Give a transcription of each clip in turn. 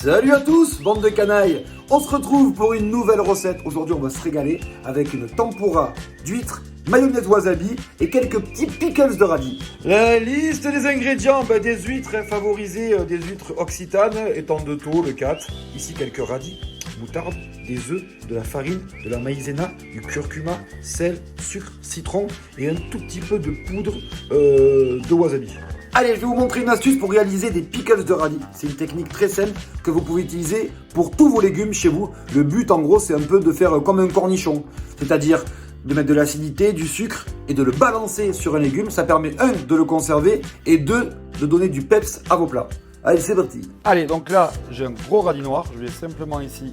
Salut à tous, bande de canailles. On se retrouve pour une nouvelle recette. Aujourd'hui, on va se régaler avec une tempura d'huîtres, mayonnaise wasabi et quelques petits pickles de radis. La liste des ingrédients, des huîtres favorisées, des huîtres occitanes, étant de taux, le 4. Ici, quelques radis, moutarde, des œufs, de la farine, de la maïzena, du curcuma, sel, sucre, citron et un tout petit peu de poudre de wasabi. Allez, je vais vous montrer une astuce pour réaliser des pickles de radis. C'est une technique très simple que vous pouvez utiliser pour tous vos légumes chez vous. Le but, en gros, c'est un peu de faire comme un cornichon. C'est-à-dire de mettre de l'acidité, du sucre et de le balancer sur un légume. Ça permet, un, de le conserver et deux, de donner du peps à vos plats. Allez, c'est parti. Allez, donc là, j'ai un gros radis noir. Je vais simplement ici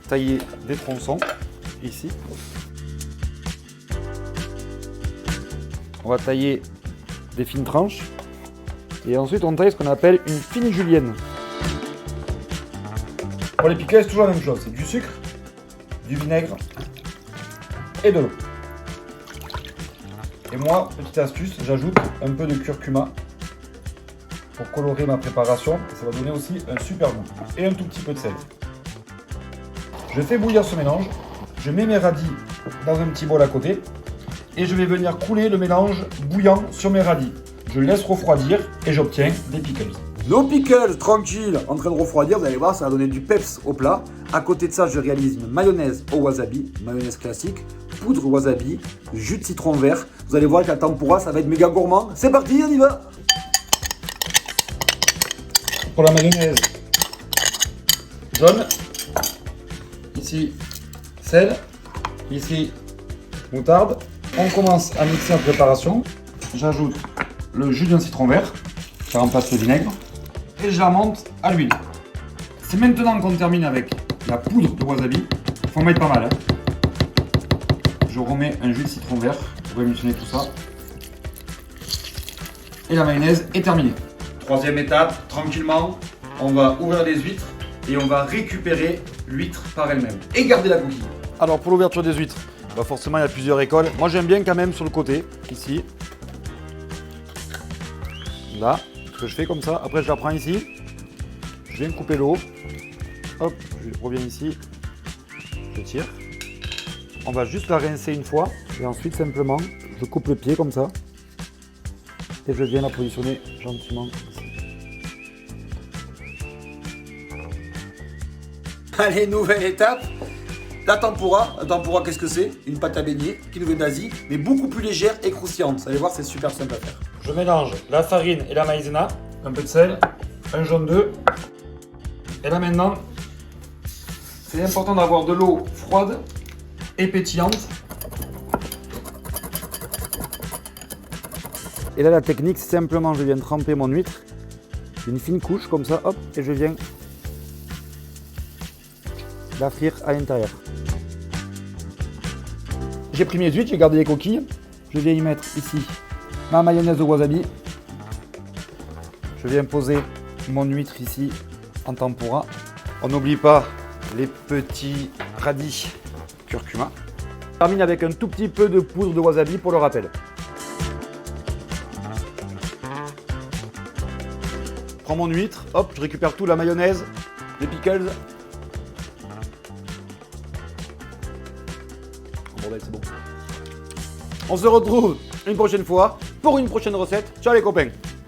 tailler des tronçons. Ici. On va tailler des fines tranches et ensuite on taille ce qu'on appelle une fine julienne. Pour les pickles, c'est toujours la même chose, c'est du sucre, du vinaigre et de l'eau. Et moi, petite astuce, j'ajoute un peu de curcuma pour colorer ma préparation, ça va donner aussi un super goût et un tout petit peu de sel. Je fais bouillir ce mélange, je mets mes radis dans un petit bol à côté et je vais venir couler le mélange bouillant sur mes radis. Je laisse refroidir et j'obtiens des pickles. Nos pickles, tranquilles, en train de refroidir, vous allez voir, ça va donner du peps au plat. À côté de ça, je réalise une mayonnaise au wasabi, mayonnaise classique, poudre wasabi, jus de citron vert. Vous allez voir que la tempura, ça va être méga gourmand. C'est parti, on y va. Pour la mayonnaise jaune, ici sel, ici moutarde. On commence à mixer en préparation. J'ajoute le jus d'un citron vert, qui remplace le vinaigre, et je la monte à l'huile. C'est maintenant qu'on termine avec la poudre de wasabi. Il faut en mettre pas mal. Je remets un jus de citron vert pour révolutionner tout ça. Et la mayonnaise est terminée. Troisième étape, tranquillement, on va ouvrir les huîtres et on va récupérer l'huître par elle-même et garder la coquille. Alors pour l'ouverture des huîtres, forcément il y a plusieurs écoles. Moi j'aime bien quand même sur le côté, ici. Là, ce que je fais comme ça. Après je la prends ici. Je viens couper l'eau. Hop, je reviens ici. Je tire. On va juste la rincer une fois. Et ensuite simplement, je coupe le pied comme ça. Et je viens la positionner gentiment ici. Allez, nouvelle étape. La tempura, qu'est-ce que c'est? Une pâte à beignet qui nous vient d'Asie, mais beaucoup plus légère et croustillante. Vous allez voir, c'est super simple à faire. Je mélange la farine et la maïzena, un peu de sel, un jaune d'œuf. Et là maintenant, c'est important d'avoir de l'eau froide et pétillante. Et là la technique, c'est simplement je viens tremper mon huître, une fine couche comme ça, hop, et je viens la frire à l'intérieur. J'ai pris mes huîtres, j'ai gardé les coquilles. Je viens y mettre ici ma mayonnaise au wasabi. Je viens poser mon huître ici en tempura. On n'oublie pas les petits radis curcuma. Je termine avec un tout petit peu de poudre de wasabi pour le rappel. Je prends mon huître, hop, je récupère tout, la mayonnaise, les pickles. C'est bon. On se retrouve une prochaine fois pour une prochaine recette. Ciao les copains!